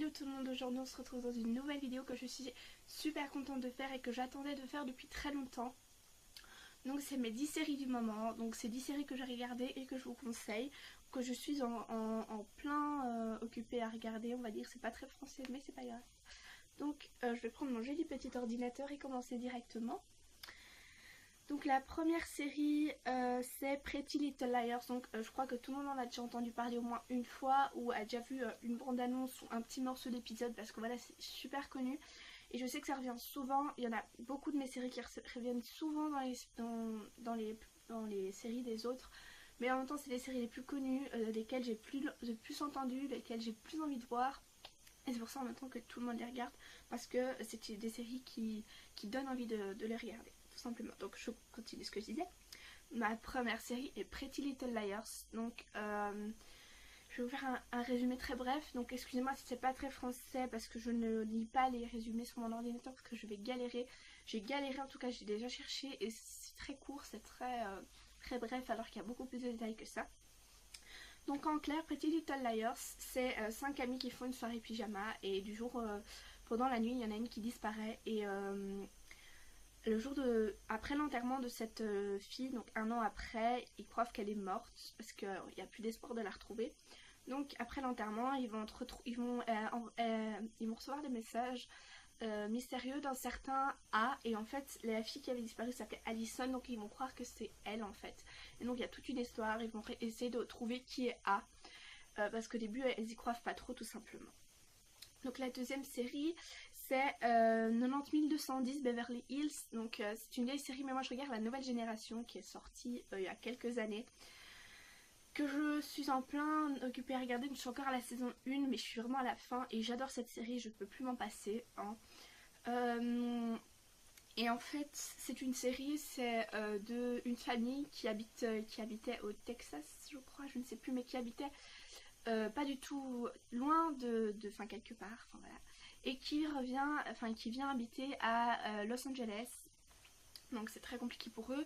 Hello tout le monde, aujourd'hui on se retrouve dans une nouvelle vidéo que je suis super contente de faire et que j'attendais de faire depuis très longtemps. Donc c'est mes 10 séries du moment, donc c'est 10 séries que j'ai regardées et que je vous conseille, que je suis en plein occupée à regarder, on va dire, c'est pas très français mais c'est pas grave. Donc je vais prendre mon joli petit ordinateur et commencer directement. Donc la première série c'est Pretty Little Liars, donc je crois que tout le monde en a déjà entendu parler au moins une fois ou a déjà vu une bande-annonce ou un petit morceau d'épisode parce que voilà c'est super connu et je sais que ça revient souvent, il y en a beaucoup de mes séries qui reviennent souvent dans les séries des autres, mais en même temps c'est les séries les plus connues, lesquelles j'ai le plus entendu, lesquelles j'ai plus envie de voir. Et c'est pour ça en même temps que tout le monde les regarde, parce que c'est des séries qui donnent envie de les regarder, tout simplement. Donc je continue ce que je disais. Ma première série est Pretty Little Liars. Donc je vais vous faire un résumé très bref. Donc excusez-moi si c'est pas très français, parce que je ne lis pas les résumés sur mon ordinateur, parce que je vais galérer. J'ai galéré en tout cas, j'ai déjà cherché, et c'est très court, c'est très bref, alors qu'il y a beaucoup plus de détails que ça. Donc en clair, Pretty Little Liars, c'est 5 amis qui font une soirée pyjama et du jour, pendant la nuit, il y en a une qui disparaît et le jour après l'enterrement de cette fille, donc un an après, ils croient qu'elle est morte parce qu'il n'y a plus d'espoir de la retrouver. Donc après l'enterrement, ils vont recevoir des messages mystérieux d'un certain A, et en fait la fille qui avait disparu s'appelait Allison, donc ils vont croire que c'est elle en fait, et donc il y a toute une histoire, ils vont essayer de trouver qui est A, parce qu'au début elles y croient pas trop tout simplement. Donc la deuxième série c'est 90210 Beverly Hills, donc c'est une vieille série mais moi je regarde la nouvelle génération qui est sortie il y a quelques années, que je suis en plein occupée à regarder. Je suis encore à la saison 1 mais je suis vraiment à la fin et j'adore cette série, je peux plus m'en passer hein. Et en fait c'est une série, c'est de une famille qui habitait au Texas je crois, je ne sais plus, mais qui habitait pas du tout loin enfin quelque part, enfin voilà, et qui vient habiter à Los Angeles. Donc c'est très compliqué pour eux,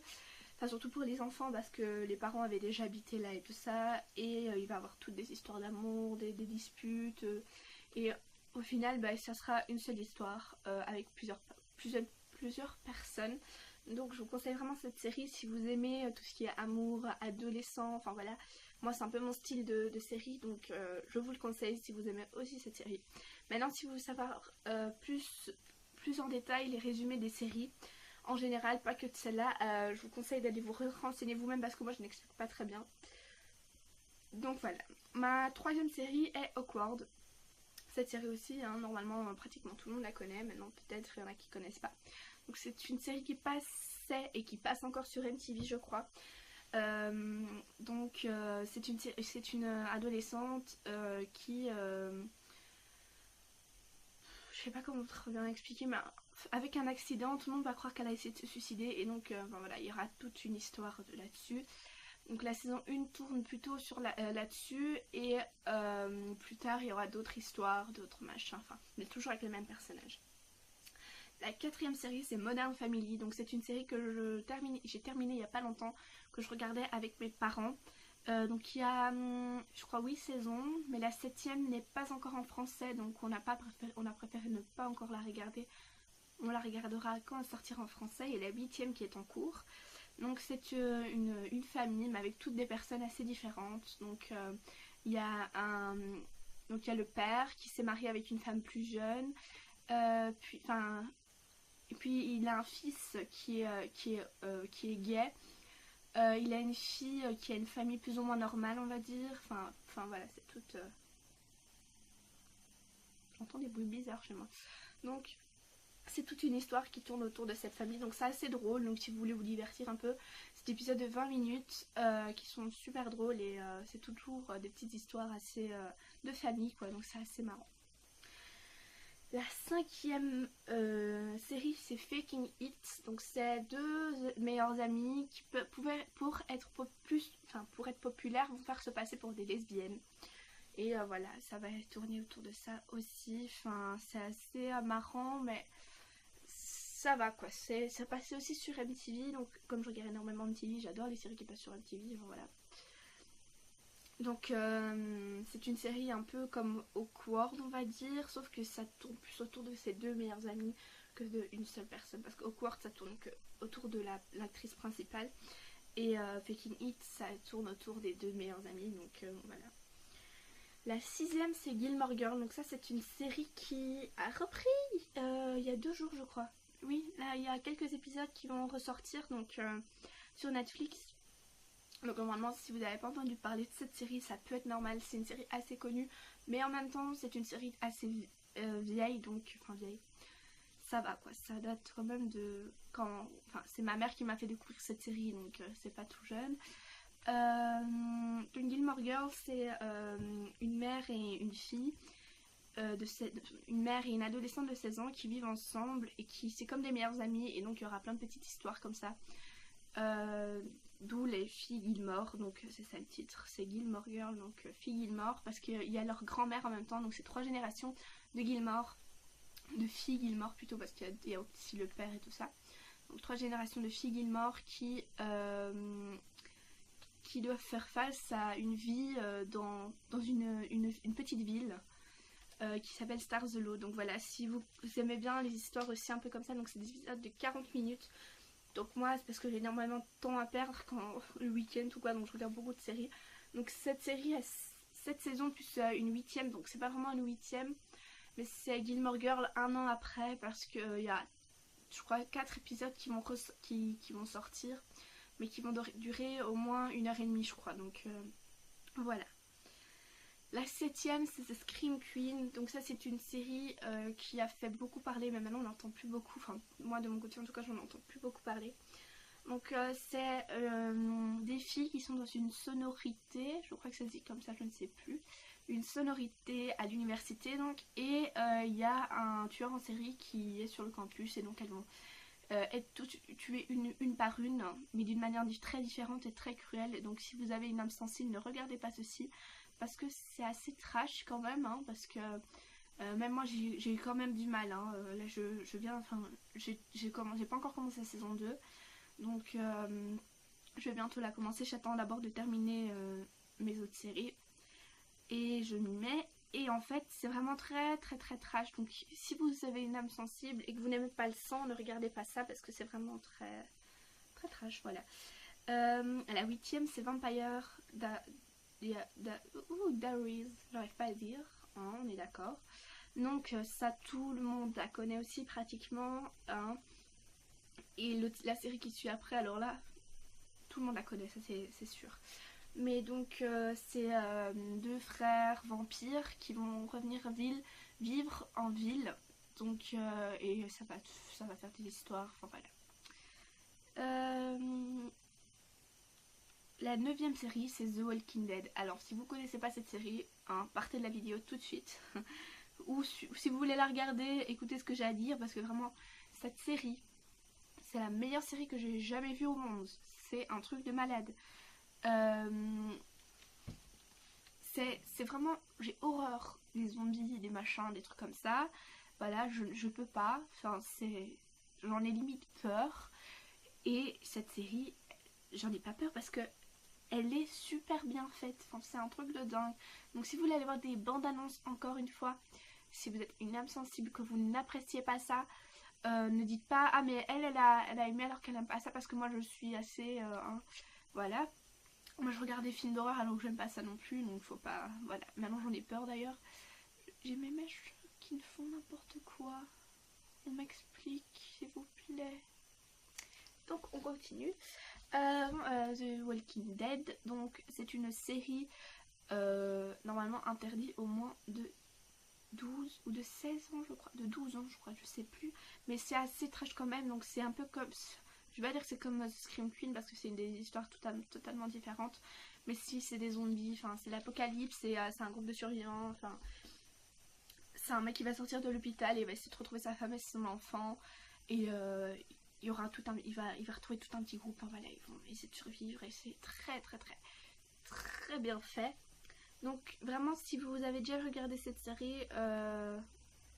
enfin surtout pour les enfants parce que les parents avaient déjà habité là et tout ça, et il va y avoir toutes des histoires d'amour, des disputes, et au final ça sera une seule histoire avec plusieurs personnes. Donc je vous conseille vraiment cette série si vous aimez tout ce qui est amour, adolescent, enfin voilà. Moi c'est un peu mon style de série, donc je vous le conseille si vous aimez aussi cette série. Maintenant si vous voulez savoir plus en détail les résumés des séries, en général, pas que de celle-là, je vous conseille d'aller vous renseigner vous-même parce que moi je n'explique pas très bien. Donc voilà. Ma troisième série est Awkward. Cette série aussi, hein, normalement pratiquement tout le monde la connaît, maintenant peut-être il y en a qui ne connaissent pas. Donc c'est une série qui passait et qui passe encore sur MTV je crois. C'est une adolescente qui... je sais pas comment très bien expliquer, mais avec un accident, tout le monde va croire qu'elle a essayé de se suicider, et donc voilà, il y aura toute une histoire là-dessus. Donc la saison 1 tourne plutôt sur là-dessus, et plus tard il y aura d'autres histoires, d'autres machins, enfin, mais toujours avec les mêmes personnages. La quatrième série c'est Modern Family, donc c'est une série que j'ai terminée il n'y a pas longtemps, que je regardais avec mes parents. Donc il y a, je crois, 8 saisons, mais la 7ème n'est pas encore en français, donc on a préféré ne pas encore la regarder. On la regardera quand elle sortira en français, et la 8ème qui est en cours. Donc c'est une famille, mais avec toutes des personnes assez différentes. Donc il y a le père qui s'est marié avec une femme plus jeune, et puis il a un fils qui est gay. Il a une fille qui a une famille plus ou moins normale, on va dire. Enfin voilà, c'est toute... J'entends des bruits bizarres chez moi. Donc c'est toute une histoire qui tourne autour de cette famille. Donc c'est assez drôle. Donc si vous voulez vous divertir un peu, c'est des épisodes de 20 minutes qui sont super drôles, et c'est toujours des petites histoires assez de famille quoi. Donc c'est assez marrant. La 5ème série c'est Faking It, donc c'est deux meilleurs amis qui pour être populaires vont faire se passer pour des lesbiennes, et voilà, ça va tourner autour de ça aussi. Enfin c'est assez marrant, mais ça va quoi, ça passait aussi sur MTV, donc comme je regarde énormément MTV, j'adore les séries qui passent sur MTV, voilà. Donc c'est une série un peu comme Awkward on va dire, sauf que ça tourne plus autour de ses deux meilleurs amis que d'une seule personne. Parce qu'Awkward ça tourne que autour de l'actrice principale et Faking It ça tourne autour des deux meilleurs amis, donc voilà. La sixième c'est Gilmore Girls, donc ça c'est une série qui a repris il y a 2 jours je crois. Oui, là il y a quelques épisodes qui vont ressortir donc sur Netflix. Donc normalement si vous n'avez pas entendu parler de cette série ça peut être normal, c'est une série assez connue. Mais en même temps c'est une série assez vieille, donc enfin vieille. Ça va quoi, ça date quand même de quand... Enfin c'est ma mère qui m'a fait découvrir cette série donc c'est pas tout jeune. Gilmore Girls c'est une mère et une fille. Une mère et une adolescente de 16 ans qui vivent ensemble et qui c'est comme des meilleures amies et donc il y aura plein de petites histoires comme ça. D'où les filles Gilmore, donc c'est ça le titre, c'est Gilmore Girl, donc filles Gilmore, parce qu'il y a leur grand-mère en même temps, donc c'est 3 générations de Gilmore, de filles Gilmore plutôt, parce qu'il y a aussi le père et tout ça. Donc 3 générations de filles Gilmore qui doivent faire face à une vie dans une petite ville qui s'appelle Stars Hollow. Donc voilà, si vous aimez bien les histoires aussi un peu comme ça, donc c'est des épisodes de 40 minutes. Donc moi c'est parce que j'ai énormément de temps à perdre quand le week-end ou quoi, donc je regarde beaucoup de séries. Donc cette série a 7 saisons plus une 8ème, donc c'est pas vraiment une 8ème, mais c'est Gilmore Girl un an après parce qu'il y a je crois 4 épisodes qui vont sortir, mais qui vont durer au moins 1h30 je crois, donc voilà. La 7ème c'est The Scream Queen, donc ça c'est une série qui a fait beaucoup parler, mais maintenant on n'entend plus beaucoup, enfin moi de mon côté en tout cas j'en entends plus beaucoup parler. Donc c'est des filles qui sont dans une sonorité, je crois que ça se dit comme ça, je ne sais plus, une sonorité à l'université donc, et il y a un tueur en série qui est sur le campus et donc elles vont être toutes tuées une par une, mais d'une manière très différente et très cruelle. Et donc si vous avez une âme sensible, ne regardez pas ceci, parce que c'est assez trash quand même, hein, parce que même moi j'ai eu quand même du mal, hein. Là je viens, enfin j'ai pas encore commencé la saison 2, donc je vais bientôt la commencer, j'attends d'abord de terminer mes autres séries, et je m'y mets, et en fait c'est vraiment très très très trash, donc si vous avez une âme sensible et que vous n'aimez pas le sang, ne regardez pas ça, parce que c'est vraiment très très trash, voilà. La 8ème c'est Vampire Diaries, j'arrive pas à le dire, hein, on est d'accord. Donc ça tout le monde la connaît aussi pratiquement, hein. Et la série qui suit après, alors là tout le monde la connaît, ça c'est sûr. Mais donc c'est 2 frères vampires qui vont revenir vivre en ville, donc et ça va faire des histoires, enfin voilà. La 9ème série c'est The Walking Dead. Alors si vous connaissez pas cette série, hein, partez de la vidéo tout de suite. Ou si vous voulez la regarder, écoutez ce que j'ai à dire, parce que vraiment cette série c'est la meilleure série que j'ai jamais vue au monde. C'est un truc de malade. C'est vraiment, j'ai horreur des zombies, des machins, des trucs comme ça. Voilà, je peux pas, enfin j'en ai limite peur. Et cette série, j'en ai pas peur parce que elle est super bien faite, enfin, c'est un truc de dingue. Donc si vous voulez aller voir des bandes annonces, encore une fois, si vous êtes une âme sensible, que vous n'appréciez pas ça, ne dites pas ah mais elle a aimé alors qu'elle aime pas ça, parce que moi je suis assez hein, voilà. Moi je regarde des films d'horreur alors que j'aime pas ça non plus, donc faut pas, voilà. Maintenant j'en ai peur d'ailleurs, j'ai mes mèches qui ne font n'importe quoi, on m'explique s'il vous plaît. Donc on continue. The Walking Dead, donc c'est une série normalement interdite au moins de 12 ou de 16 ans je crois, de 12 ans je crois, je sais plus, mais c'est assez trash quand même, donc c'est un peu comme, je vais pas dire que c'est comme Scream Queen parce que c'est des histoires totalement différentes, mais si c'est des zombies, enfin c'est l'apocalypse, c'est un groupe de survivants, enfin c'est un mec qui va sortir de l'hôpital et il va essayer de retrouver sa femme et son enfant, et il y aura il va retrouver tout un petit groupe, enfin voilà, ils vont essayer de survivre, et c'est très très très très bien fait. Donc vraiment si vous avez déjà regardé cette série,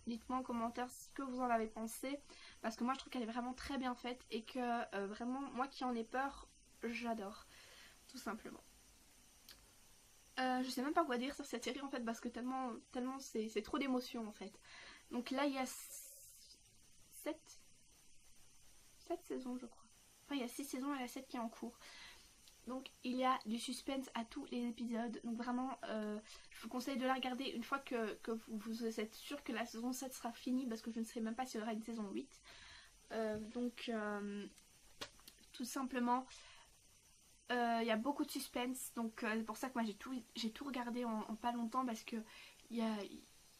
dites-moi en commentaire ce que vous en avez pensé, parce que moi je trouve qu'elle est vraiment très bien faite, et que vraiment moi qui en ai peur, j'adore, tout simplement. Je sais même pas quoi dire sur cette série en fait parce que tellement c'est trop d'émotions en fait. Donc là il y a 7 saisons je crois. Enfin il y a 6 saisons et la 7 qui est en cours. Donc il y a du suspense à tous les épisodes. Donc vraiment je vous conseille de la regarder une fois que vous êtes sûr que la saison 7 sera finie parce que je ne sais même pas s'il y aura une saison 8. Donc tout simplement il y a beaucoup de suspense, donc c'est pour ça que moi j'ai tout regardé en pas longtemps parce que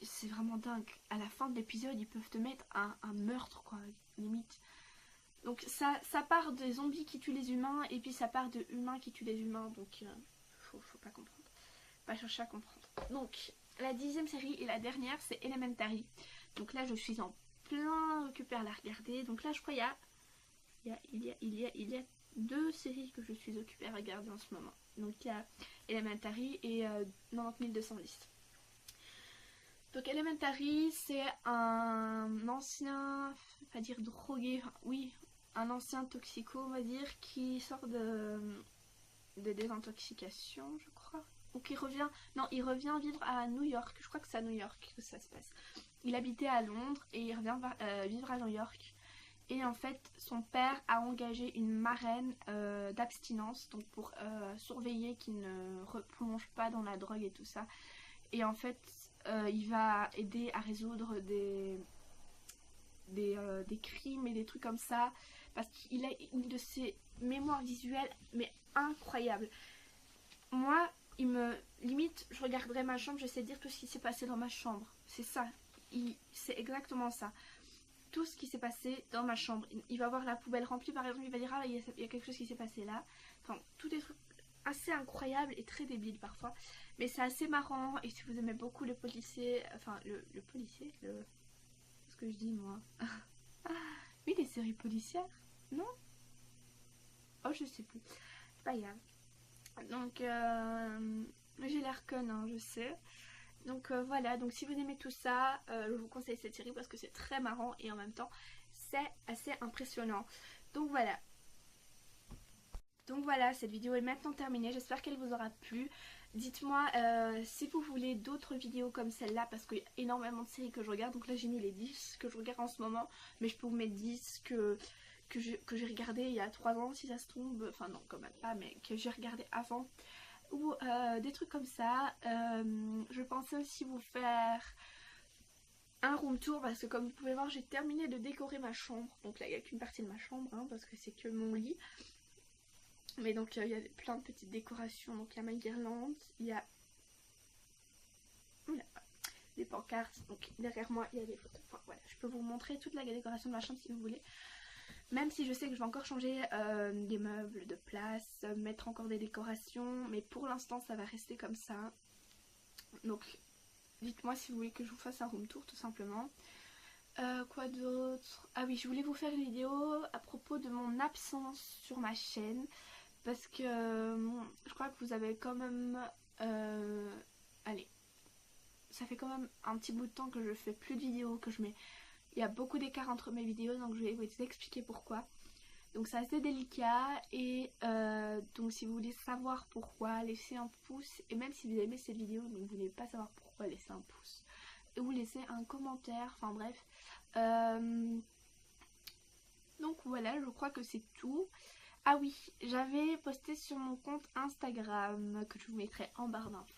c'est vraiment dingue. À la fin de l'épisode, ils peuvent te mettre un meurtre, quoi, limite. Donc ça part des zombies qui tuent les humains et puis ça part de humains qui tuent les humains, donc faut pas comprendre. Pas chercher à comprendre. Donc la 10e série et la dernière, c'est Elementary. Donc là, je suis en plein occupée à la regarder. Donc là, je crois il y a 2 séries que je suis occupée à regarder en ce moment. Donc il y a Elementary et 90210. Donc Elementary, c'est un ancien, pas dire drogué, oui, un ancien toxico, on va dire, qui sort de désintoxication, je crois. Ou qui revient, non, il revient vivre à New York, je crois que c'est à New York que ça se passe. Il habitait à Londres et il revient vivre à New York. Et en fait, son père a engagé une marraine d'abstinence, donc pour surveiller qu'il ne replonge pas dans la drogue et tout ça. Et en fait, il va aider à résoudre des crimes et des trucs comme ça, parce qu'il a une de ses mémoires visuelles, mais incroyable. Moi, limite, je regarderais ma chambre, j'essaie de dire tout ce qui s'est passé dans ma chambre. C'est ça, c'est exactement ça. Tout ce qui s'est passé dans ma chambre. Il va voir la poubelle remplie par exemple, il va dire ah il y a quelque chose qui s'est passé là. Enfin, tout des trucs assez incroyables et très débiles parfois. Mais c'est assez marrant et si vous aimez beaucoup le policier, enfin le policier, ce que je dis moi. Oui, les séries policières, non? Oh je sais plus. C'est pas grave. Donc j'ai l'air conne, hein, je sais. Donc voilà, donc si vous aimez tout ça, je vous conseille cette série parce que c'est très marrant et en même temps c'est assez impressionnant. Donc voilà. Cette vidéo est maintenant terminée, j'espère qu'elle vous aura plu. Dites-moi si vous voulez d'autres vidéos comme celle-là parce qu'il y a énormément de séries que je regarde. Donc là j'ai mis les 10 que je regarde en ce moment, mais je peux vous mettre 10 que j'ai regardé il y a 3 ans si ça se trouve. Enfin non quand même pas, mais que j'ai regardé avant. Ou des trucs comme ça. Je pensais aussi vous faire un room tour parce que comme vous pouvez voir j'ai terminé de décorer ma chambre. Donc là il n'y a qu'une partie de ma chambre hein, parce que c'est que mon lit. Mais donc il y a plein de petites décorations. Donc il y a ma guirlande, il y a des pancartes. Donc derrière moi il y a des photos. Enfin voilà, je peux vous montrer toute la décoration de ma chambre si vous voulez. Même si je sais que je vais encore changer des meubles de place, mettre encore des décorations, mais pour l'instant ça va rester comme ça. Donc dites-moi si vous voulez que je vous fasse un room tour tout simplement. Quoi d'autre? Ah oui, je voulais vous faire une vidéo à propos de mon absence sur ma chaîne. Parce que je crois que vous avez quand même... allez, ça fait quand même un petit bout de temps que je fais plus de vidéos, que je mets... Il y a beaucoup d'écart entre mes vidéos, donc je vais vous expliquer pourquoi. Donc c'est assez délicat et donc si vous voulez savoir pourquoi, laissez un pouce. Et même si vous aimez cette vidéo, donc vous voulez pas savoir pourquoi, laissez un pouce. Et vous laissez un commentaire, enfin bref. Donc voilà, je crois que c'est tout. Ah oui, j'avais posté sur mon compte Instagram, que je vous mettrai en barre d'infos,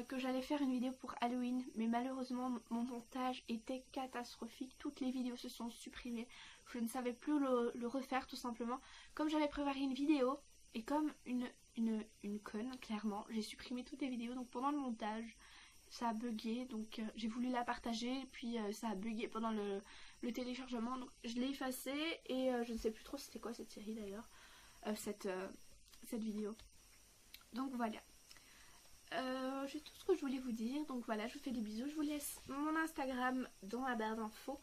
que j'allais faire une vidéo pour Halloween, mais malheureusement mon montage était catastrophique, toutes les vidéos se sont supprimées, je ne savais plus le refaire tout simplement. Comme j'avais préparé une vidéo, et comme une conne, clairement, j'ai supprimé toutes les vidéos, donc pendant le montage, ça a bugué, donc j'ai voulu la partager, puis ça a bugué pendant le téléchargement, donc je l'ai effacé et je ne sais plus trop c'était quoi cette série d'ailleurs, cette vidéo. Donc voilà. J'ai tout ce que je voulais vous dire, donc voilà, je vous fais des bisous, je vous laisse mon Instagram dans la barre d'infos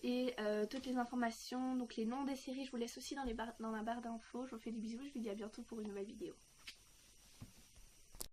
et toutes les informations, donc les noms des séries je vous laisse aussi dans la barre d'infos. Je vous fais des bisous, je vous dis à bientôt pour une nouvelle vidéo.